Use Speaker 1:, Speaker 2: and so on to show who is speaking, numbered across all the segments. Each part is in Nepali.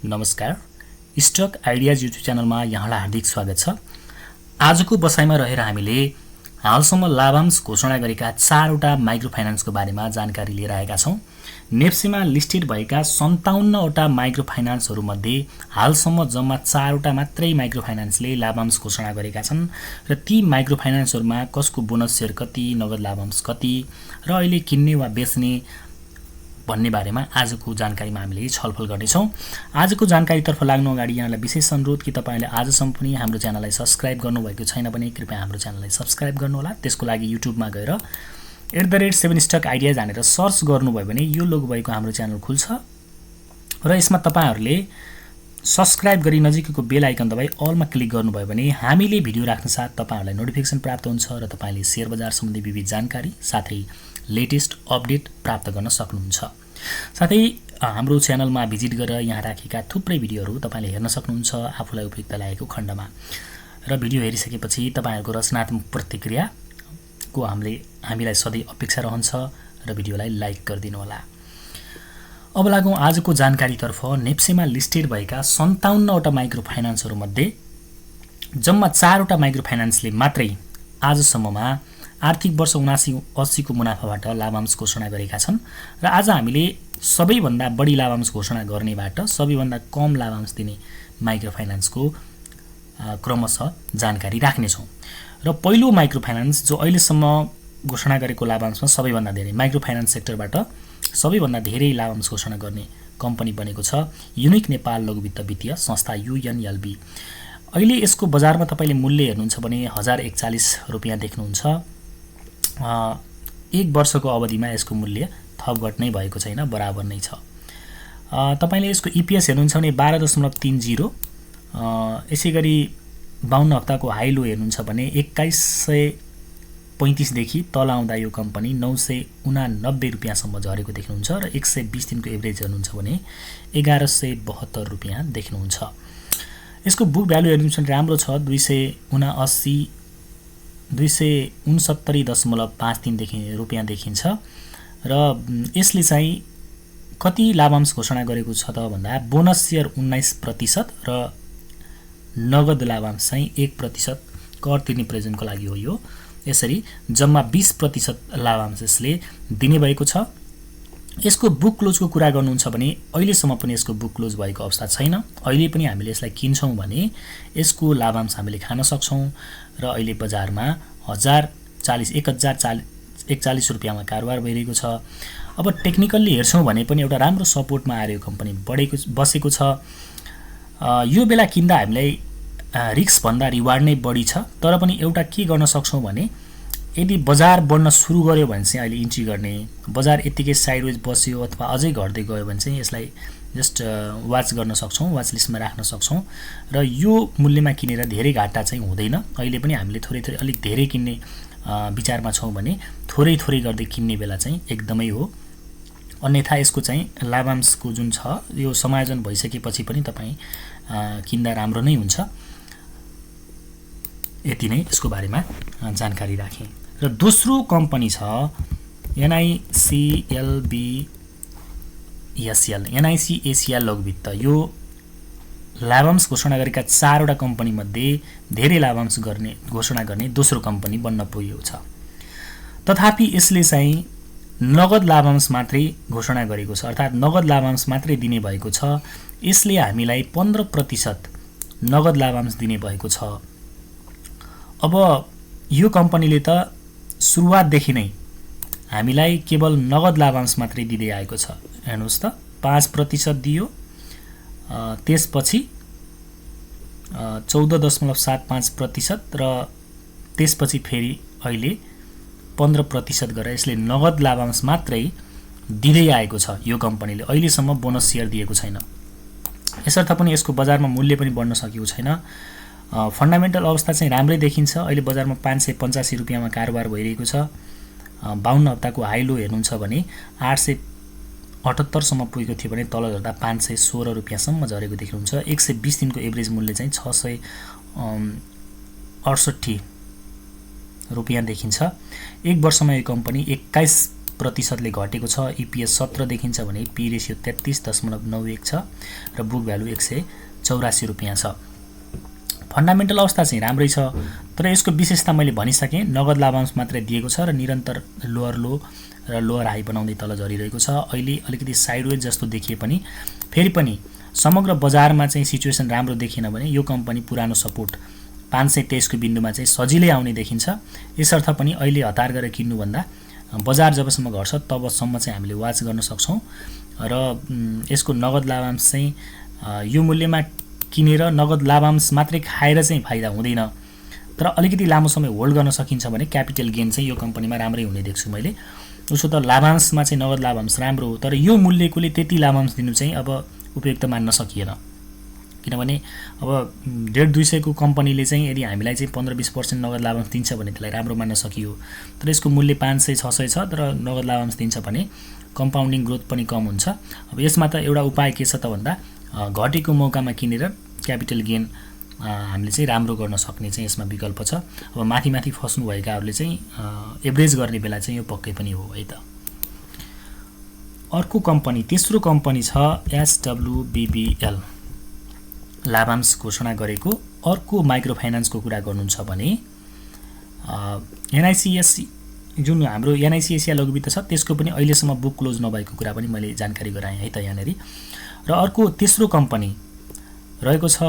Speaker 1: नमस्कार, स्टक आइडियाज युट्युब च्यानलमा यहाँलाई हार्दिक स्वागत छ। आजको बसाइमा रहेर हामीले हालसम्म लाभांश घोषणा गरेका 4वटा माइक्रो फाइनान्सको बारेमा जानकारी लिएर आएका छौँ। नेप्सेमा लिस्टेड भएका 57वटा माइक्रो फाइनान्सहरूमध्ये हालसम्म जम्मा 4वटा मात्रै माइक्रो फाइनान्सले लाभांश घोषणा गरेका छन् र ती माइक्रो फाइनान्सहरूमा कसको बोनस सेयर कति, नगद लाभांश कति र अहिले किन्ने वा बेच्ने भन्ने बारेमा आजको जानकारीमा हामीले छलफल गर्नेछौँ। आजको जानकारीतर्फ लाग्नु अगाडि यहाँलाई विशेष अनुरोध कि तपाईले आजसम्म पनि हाम्रो च्यानललाई सब्स्क्राइब गर्नुभएको छैन भने कृपया हाम्रो च्यानललाई सब्स्क्राइब गर्नुहोला। त्यसको लागि युट्युबमा गएर @7 स्टक आइडिया जानेर सर्च गर्नुभयो भने यो लोगो भएको हाम्रो च्यानल खुल्छ र यसमा तपाईहरुले सब्स्क्राइब गरी नजिकैको बेल आइकन दबाई अलमा क्लिक गर्नुभयो भने हामीले भिडियो राख्न साथ तपाईहरुलाई नोटिफिकेसन प्राप्त हुन्छ र तपाईले शेयर बजार सम्बन्धी विविध जानकारी साथै लेटेस्ट अपडेट प्राप्त गर्न सक्नुहुन्छ। साथै हाम्रो च्यानलमा भिजिट गरेर यहाँ राखेका थुप्रै भिडियोहरू तपाईले हेर्न सक्नुहुन्छ आफूलाई उपयुक्त लागेको खण्डमा। र भिडियो हेरिसकेपछि तपाईहरुको रचनात्मक प्रतिक्रियाको हामीलाई सधैँ अपेक्षा रहन्छ र भिडियोलाई लाइक गरिदिनु होला। अब लागौं आजको जानकारीतर्फ। नेप्सेमा लिस्टेड भएका 57वटा माइक्रो फाइनान्सहरूमध्ये जम्मा 4वटा माइक्रो फाइनान्सले मात्रै आजसम्ममा आर्थिक वर्ष 79-80 को मुनाफाबाट लाभांश घोषणा गरेका छन् र आज हामीले सबैभन्दा बढी लाभांश घोषणा गर्नेबाट सबैभन्दा कम लाभांश दिने माइक्रो फाइनान्सको क्रमशः जानकारी राख्नेछौँ। र पहिलो माइक्रो फाइनान्स जो अहिलेसम्म घोषणा गरेको लाभांशमा सबैभन्दा धेरै माइक्रो फाइनान्स सेक्टरबाट सबैभन्दा धेरै लाभांश घोषणा गर्ने कम्पनी बनेको छ युनिक नेपाल लघु वित्त वित्तीय संस्था UNLB। अहिले यसको बजारमा तपाईले मूल्य हेर्नुहुन्छ भने 1041 रुपैयाँ देख्नुहुन्छ। एक वर्षको अवधिमा यसको मूल्य थपघट नै भएको छैन, बराबर नै छ। तपाईले यसको EPS हेर्नुहुन्छ भने 12.30, यसैगरी 52 हप्ताको हाई लो हेर्नुहुन्छ भने 2135 देखि तल आउँदा यो कम्पनी 989 रुपैयाँसम्म झरेको देख्नुहुन्छ र 120 दिनको एभरेज हेर्नुहुन्छ भने 1172 रुपैयाँ देख्नुहुन्छ। यसको बुक भ्यालु हेर्नुहुन्छ भने राम्रो छ, 269.53 रुपैयाँ देखिन्छ र यसले चाहिँ कति लाभांश घोषणा गरेको छ त भन्दा बोनस सेयर 19% र नगद लाभांश चाहिँ 1% कर तिर्ने प्रयोजनको लागि हो। यो यसरी जम्मा 20% लाभांश यसले दिने भएको छ। यसको बुक क्लोजको कुरा गर्नुहुन्छ भने अहिलेसम्म पनि यसको बुक क्लोज भएको अवस्था छैन। अहिले पनि हामीले यसलाई किन्छौँ भने यसको लाभांश हामीले खान सक्छौँ र अहिले बजारमा 1041 रुपैयाँमा कारोबार भइरहेको छ। अब टेक्निकल्ली हेर्छौँ भने पनि एउटा राम्रो सपोर्टमा आएर यो कम्पनी बसेको छ। यो बेला किन्दा हामीलाई रिस्क भन्दा रिवार्ड नै बढी छ। तर पनि एउटा के गर्न सक्छौँ भने यदि बजार बढ्न सुरु गर्यो भने चाहिँ अहिले इन्ट्री गर्ने, बजार यतिकै साइडवेज बस्यो अथवा अझै घट्दै गयो भने चाहिँ यसलाई जस्ट वाच गर्न सक्छौँ, वाच लिस्टमा राख्न सक्छौँ र यो मूल्यमा किनेर धेरै घाटा चाहिँ हुँदैन। अहिले पनि हामीले थोरै अलिक धेरै किन्ने विचारमा छौँ भने थोरै गर्दै किन्ने बेला चाहिँ एकदमै हो। अन्यथा यसको चाहिँ लाभांशको जुन छ यो समायोजन भइसकेपछि पनि तपाईँ किन्दा राम्रो नै हुन्छ। यति नै यसको बारेमा जानकारी राखेँ। र दोस्रो कम्पनी छ NIC एसिया लघु वित्त। यो लाभांश घोषणा गरेका 4वटा कम्पनी मध्ये धेरै लाभांश घोषणा गर्ने दोस्रो कम्पनी बन्न पुगेको छ। तथापि यसले चाहिँ नगद लाभांश मात्रै घोषणा गरेको छ, अर्थात् नगद लाभांश मात्रै दिने भएको छ। यसले हामीलाई 15% नगद लाभांश दिने भएको छ। अब यो कम्पनीले त सुरुवातदेखि नै हामीलाई केवल नगद लाभांश मात्रै दिँदै आएको छ। हेर्नुहोस् त 5% दियो, त्यसपछि 14.75% र त्यसपछि फेरि अहिले 15% गरेर यसले नगद लाभांश मात्रै दिँदै आएको छ। यो कम्पनीले अहिलेसम्म बोनस सेयर दिएको छैन। यसर्थ पनि यसको बजारमा मूल्य पनि बढ्न सकेको छैन। फन्डामेन्टल अवस्था चाहिँ राम्रै देखिन्छ। अहिले बजारमा 585 रुपैयाँमा कारोबार भइरहेको छ। 52 हप्ताको हाई लो हेर्नुहुन्छ भने 878 सम्म पुगेको थियो भने तल झर्दा 516 रुपैयाँसम्म झरेको देख्नुहुन्छ। 120 दिनको एभरेज मूल्य चाहिँ 668 रुपैयाँ देखिन्छ। एक वर्षमा यो कम्पनी 21 प्रतिशतले घटेको छ। EPS 17 देखिन्छ भने P रेसियो 33.91 छ र बुक भ्यालु 184 रुपियाँ छ। फन्डामेन्टल अवस्था चाहिँ राम्रै छ, तर यसको विशेषता मैले भनिसकेँ, नगद लाभांश मात्रै दिएको छ र निरन्तर लोअर लो र लोअर हाई बनाउँदै तल झरिरहेको छ। अहिले अलिकति साइडवेज जस्तो देखिए पनि फेरि पनि समग्र बजारमा चाहिँ सिचुएसन राम्रो देखिएन भने यो कम्पनी पुरानो सपोर्ट 523 को बिन्दुमा चाहिँ सजिलै आउने देखिन्छ। यसर्थ पनि अहिले हतार गरेर किन्नुभन्दा बजार जबसम्म घट्छ तबसम्म चाहिँ हामीले वाच गर्न सक्छौँ र यसको नगद लाभांश चाहिँ यो मूल्यमा किनेर नगद लाभांश मात्रै खाएर चाहिँ फाइदा हुँदैन, तर अलिकति लामो समय होल्ड गर्न सकिन्छ भने क्यापिटल गेन चाहिँ यो कम्पनीमा राम्रै हुने देख्छु मैले। उसो त लाभांशमा चाहिँ नगद लाभांश राम्रो हो, तर यो मूल्यकोले त्यति लाभांश दिनु चाहिँ अब उपयुक्त मान्न सकिएन, किनभने अब 1.5-200 को कम्पनीले चाहिँ यदि हामीलाई चाहिँ 15-20% नगद लाभांश दिन्छ भने त्यसलाई राम्रो मान्न सकियो। तर यसको मूल्य 500-600 छ, तर नगद लाभांश दिन्छ भने कम्पाउन्डिङ ग्रोथ पनि कम हुन्छ। अब यसमा त एउटा उपाय के छ त भन्दा घटेको मौकामा किनेर क्यापिटल गेन हामीले चाहिँ राम्रो गर्न सक्ने चाहिँ यसमा विकल्प छ। अब माथि फस्नु भएकाहरूले चाहिँ एभरेज गर्ने बेला चाहिँ यो पक्कै पनि हो है त। अर्को कम्पनी, तेस्रो कम्पनी छ SWBBL, लाभांश घोषणा गरेको। अर्को माइक्रो फाइनान्सको कुरा गर्नुहुन्छ भने NICS जुन हाम्रो NIC एसिया लघुवित्त छ त्यसको पनि अहिलेसम्म बुक क्लोज नभएको कुरा पनि मैले जानकारी गराएँ है त यहाँनिर। र अर्को तेस्रो कम्पनी रहेको छ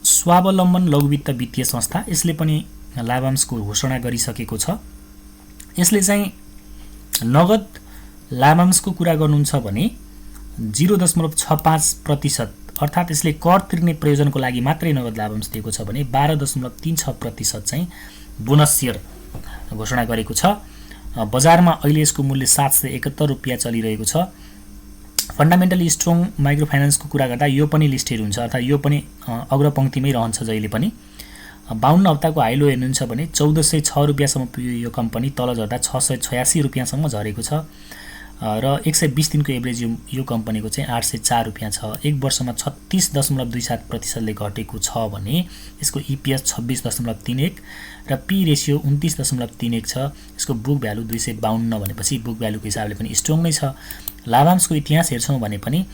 Speaker 1: स्वावलम्बन लघुवित्त वित्तीय संस्था। यसले पनि लाभांशको घोषणा गरिसकेको छ। यसले चाहिँ नगद लाभांशको कुरा गर्नुहुन्छ भने 0.65% अर्थात् यसले कर तिर्ने प्रयोजनको लागि मात्रै नगद लाभांश दिएको छ भने 12.36% चाहिँ बोनस सेयर घोषणा गरेको छ। बजारमा अहिले यसको मूल्य 771 रुपियाँ चलिरहेको छ। फन्डामेन्टली स्ट्रङ माइक्रो फाइनान्सको कुरा गर्दा यो पनि लिस्टेड हुन्छ, अर्थात् यो पनि अग्रपङ्क्तिमै रहन्छ जहिले पनि। 52 हप्ताको हाइलो हेर्नुहुन्छ भने 1406 रुपियाँसम्म पुग्यो यो कम्पनी, तल झर्दा 686 रुपियाँसम्म झरेको छ र 120 दिनको एभरेज यो कम्पनीको चाहिँ 804 रुपियाँ छ। एक वर्षमा 36.27%ले घटेको छ भने यसको EPS 26.31 र P रेसियो 29.31 छ। यसको बुक भ्यालु 252 भनेपछि बुक भ्यालुको हिसाबले पनि स्ट्रङ नै छ। लाभांशको इतिहास हेर्छौँ भने पनि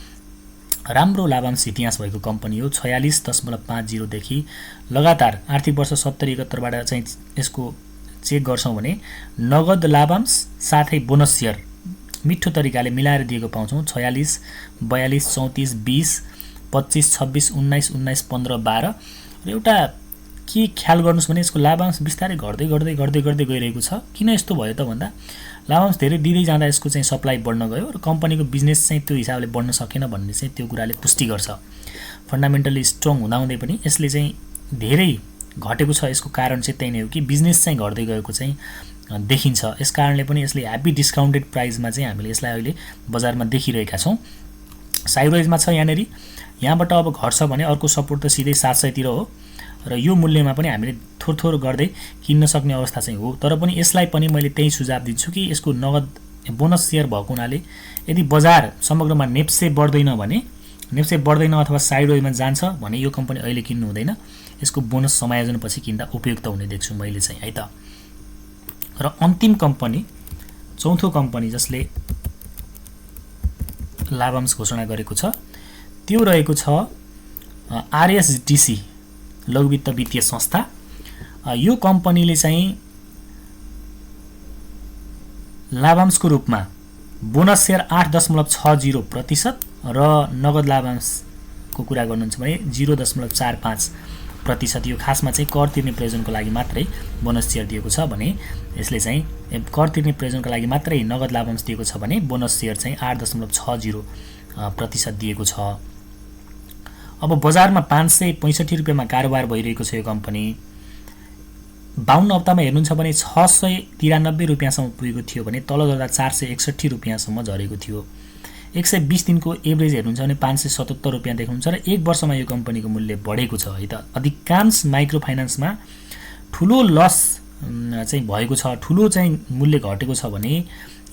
Speaker 1: राम्रो लाभांश इतिहास भएको कम्पनी हो। 46.50 देखि लगातार आर्थिक वर्ष 70-71 बाट चाहिँ यसको चेक गर्छौँ भने नगद लाभांश साथै बोनस सेयर मिठो तरिकाले मिलाएर दिएको पाउँछौँ। 46, 42, 34, 20, 25, 26, 19, 19, 15, 12 र एउटा के ख्याल गर्नुस् भने यसको लाभांश बिस्तारै घट्दै गइरहेको छ। किन यस्तो भयो त भन्दा लाभांश धेरै दिँदै जाँदा यसको चाहिँ सप्लाई बढ्न गयो र कम्पनीको बिजनेस चाहिँ त्यो हिसाबले बढ्न सकेन भन्ने चाहिँ त्यो कुराले पुष्टि गर्छ। फन्डामेन्टली स्ट्रङ हुँदाहुँदै पनि यसले चाहिँ धेरै घटेको छ। यसको कारण चाहिँ त्यही नै हो कि बिजनेस चाहिँ घट्दै गएको चाहिँ देखिन्छ। यस कारणले पनि यसले ह्याप्पी डिस्काउन्टेड प्राइसमा चाहिँ हामीले यसलाई अहिले बजारमा देखिरहेका छौँ। साइडवेजमा छ यहाँनिर, यहाँबाट अब घट्छ भने अर्को सपोर्ट त सिधै 700 तिर हो र यो मूल्यमा पनि हामीले थोर गर्दै किन्न सक्ने अवस्था चाहिँ हो। तर पनि यसलाई पनि मैले त्यही सुझाव दिन्छु कि यसको नगद बोनस सेयर भएको हुनाले यदि बजार समग्रमा नेप्से बढ्दैन अथवा साइडवेजमा जान्छ भने यो कम्पनी अहिले किन्नु हुँदैन। यसको बोनस समायोजनपछि किन्दा उपयुक्त हुने देख्छु मैले चाहिँ है त। र अन्तिम कम्पनी, चौथो कम्पनी जसले लाभांश घोषणा गरेको छ त्यो रहेको छ RSDC लघुवित्त वित्तीय संस्था। यो कम्पनीले चाहिँ लाभांशको रूपमा बोनस सेयर 8.60% र नगद लाभांशको कुरा गर्नुहुन्छ भने 0.45%। यो खासमा चाहिँ कर तिर्ने प्रयोजनको लागि मात्रै बोनस सेयर दिएको छ भने यसले चाहिँ कर तिर्ने प्रयोजनको लागि मात्रै नगद लाभांश दिएको छ भने बोनस सेयर चाहिँ 8.60% दिएको छ। अब बजारमा 565 रुपियाँमा कारोबार भइरहेको छ यो कम्पनी। 52 हप्तामा हेर्नुहुन्छ भने 693 रुपियाँसम्म पुगेको थियो भने तल झर्दा 461 रुपियाँसम्म झरेको थियो। 120 दिनको एभरेज हेर्नुहुन्छ भने 577 रुपियाँ देख्नुहुन्छ र एक वर्षमा यो कम्पनीको मूल्य बढेको छ है त। अधिकांश माइक्रो फाइनान्समा ठुलो लस चाहिँ भएको छ, ठुलो चाहिँ मूल्य घटेको छ भने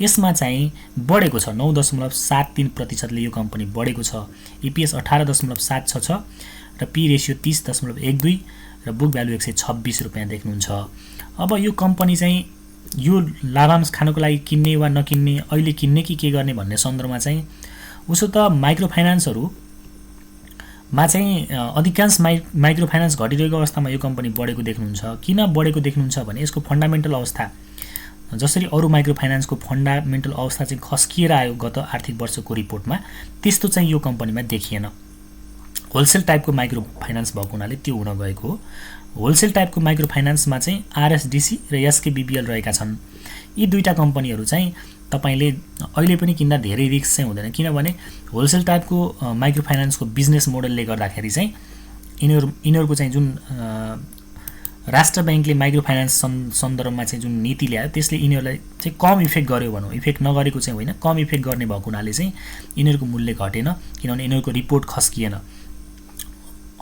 Speaker 1: यसमा चाहिँ बढेको छ। 9.73%ले यो कम्पनी बढेको छ। EPS 18.76 छ र P रेसियो 30.12 र बुक भ्यालु 126 रुपियाँ देख्नुहुन्छ। अब यो कम्पनी चाहिँ यो लाभांश खानको लागि किन्ने वा नकिन्ने, अहिले किन्ने कि के गर्ने भन्ने सन्दर्भमा चाहिँ उसो त माइक्रो फाइनान्सहरूमा चाहिँ अधिकांश माइक्रो फाइनान्स घटिरहेको अवस्थामा यो कम्पनी बढेको देख्नुहुन्छ। किन बढेको देख्नुहुन्छ भने यसको फन्डामेन्टल अवस्था, जसरी अरू माइक्रो फाइनान्सको फन्डामेन्टल अवस्था चाहिँ खस्किएर आयो गत आर्थिक वर्षको रिपोर्टमा, त्यस्तो चाहिँ यो कम्पनीमा देखिएन। होलसेल टाइपको माइक्रो फाइनान्स भएको हुनाले त्यो हुन गएको हो। होलसेल टाइपको माइक्रो फाइनान्समा चाहिँ आरएसडिसी र एसकेबिबिएल रहेका छन्। यी दुईटा कम्पनीहरू चाहिँ तपाईले अहिले पनि किन्दा धेरै रिस्क चाहिँ हुँदैन, किनभने होलसेल टाइपको माइक्रो फाइनान्सको बिजनेस मोडलले गर्दाखेरि चाहिँ यिनीहरूको चाहिँ जुन राष्ट्र ब्याङ्कले माइक्रो फाइनान्स सन्दर्भमा चाहिँ जुन नीति ल्यायो त्यसले यिनीहरूलाई चाहिँ कम इफेक्ट गर्यो भनौँ, इफेक्ट नगरेको चाहिँ होइन, कम इफेक्ट गर्ने भएको हुनाले चाहिँ यिनीहरूको मूल्य घटेन, किनभने यिनीहरूको रिपोर्ट खस्किएन।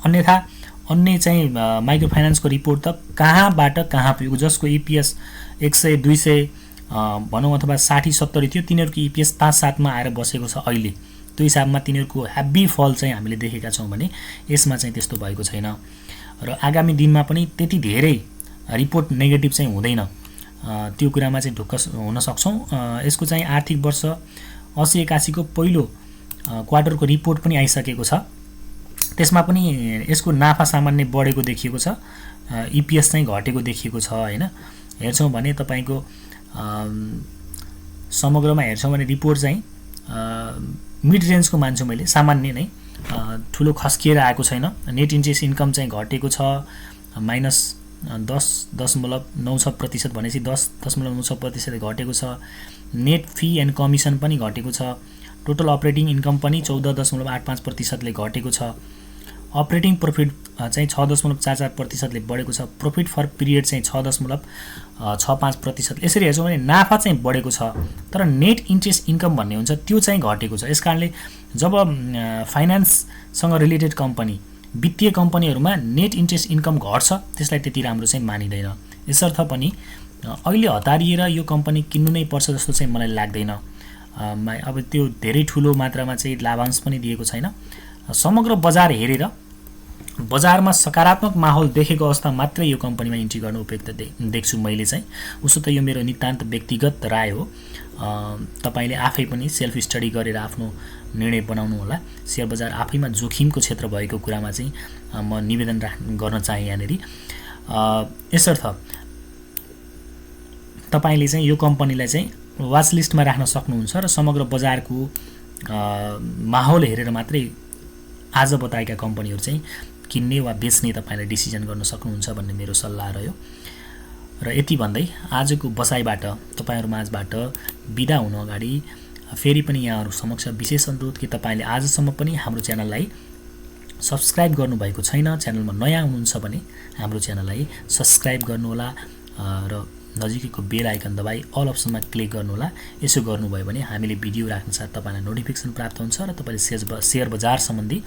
Speaker 1: अन्यथा अन्य चाहिँ माइक्रो फाइनान्सको रिपोर्ट त कहाँबाट कहाँ पुग्यो, जसको इपिएस 100 200 भनौँ अथवा 60-70 थियो, तिनीहरूको इपिएस 5-7 मा आएर बसेको छ अहिले। त्यो हिसाबमा तिनीहरूको ह्याभी फल चाहिँ हामीले देखेका छौँ भने यसमा चाहिँ त्यस्तो भएको छैन र आगामी दिनमा पनि त्यति धेरै रिपोर्ट नेगेटिभ चाहिँ हुँदैन, त्यो कुरामा चाहिँ ढुक्क हुन सक्छौँ। यसको चाहिँ आर्थिक वर्ष 80-81 को पहिलो क्वार्टरको रिपोर्ट पनि आइसकेको छ, त्यसमा पनि यसको नाफा सामान्य बढेको देखिएको छ, इपिएस चाहिँ घटेको देखिएको छ हैन। हेर्छौँ भने तपाईको समग्रमा हेर्छौँ भने रिपोर्ट चाहिँ मिड रेन्जको मान्छु मैले, सामान्य नै, ठुलो खस्किएर आएको छैन। नेट इन्ट्रेस्ट इन्कम चाहिँ घटेको छ -10.96% भनेपछि 10.96% घटेको छ। नेट फी एन्ड कमिसन पनि घटेको छ। टोटल अपरेटिङ इन्कम पनि 14.85%ले घटेको छ। अपरेटिङ प्रफिट चाहिँ 6.44%ले बढेको छ। प्रफिट फर पिरियड चाहिँ 6.65%। यसरी हेर्छौँ भने नाफा चाहिँ बढेको छ, तर नेट इन्ट्रेस्ट इन्कम भन्ने हुन्छ त्यो चाहिँ घटेको छ। यसकारणले जब फाइनान्ससँग रिलेटेड कम्पनी, वित्तीय कम्पनीहरूमा नेट इन्ट्रेस्ट इन्कम घट्छ त्यसलाई त्यति राम्रो चाहिँ मानिँदैन। यसर्थ पनि अहिले हतारिएर यो कम्पनी किन्नु नै पर्छ जस्तो चाहिँ मलाई लाग्दैन। अब त्यो धेरै ठुलो मात्रामा चाहिँ लाभांश पनि दिएको छैन। समग्र बजार हेरेर बजारमा सकारात्मक माहौल देखेको अवस्था मात्रै यो कम्पनीमा इन्ट्री गर्नु उपयुक्त देख्छु मैले चाहिँ। उसो त यो मेरो नितान्त व्यक्तिगत राय हो, तपाईले आफै पनि सेल्फ स्टडी गरेर आफ्नो निर्णय बनाउनु होला। शेयर बजार आफैमा जोखिमको क्षेत्र भएको कुरामा चाहिँ म निवेदन गर्न चाहे यहाँनेरि। यसर्थ तपाईले चाहिँ यो कम्पनीलाई चाहिँ वाच लिस्टमा राख्न सक्नुहुन्छ र समग्र बजारको माहौल हेरेर मात्रै आज बताएका कम्पनीहरू चाहिँ किन्ने वा बेच्ने तपाईले डिसिजन गर्न सक्नुहुन्छ भन्ने मेरो सल्लाह रह्यो। र यति भन्दै आजको बसाइबाट तपाईहरु माझबाट बिदा हुन अगाडि फेरि पनि यहाँहरु समक्ष विशेष अनुरोध कि तपाईले आजसम्म पनि हाम्रो च्यानललाई सब्स्क्राइब गर्नुभएको छैन, च्यानलमा नयाँ हुनुहुन्छ भने हाम्रो च्यानललाई सब्स्क्राइब गर्नुहोला र नजिकैको बेल आइकन दबाई अल अप्सनमा क्लिक गर्नुहोला। यसो गर्नुभयो भने हामीले भिडियो राख्न साथ तपाईलाई नोटिफिकेसन प्राप्त हुन्छ र तपाईले शेयर बजार सम्बन्धी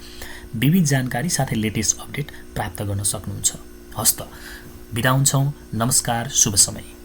Speaker 1: विविध जानकारी साथै लेटेस्ट अपडेट प्राप्त गर्न सक्नुहुन्छ। हस्त बिदा हुन्छौं। नमस्कार, शुभ समय।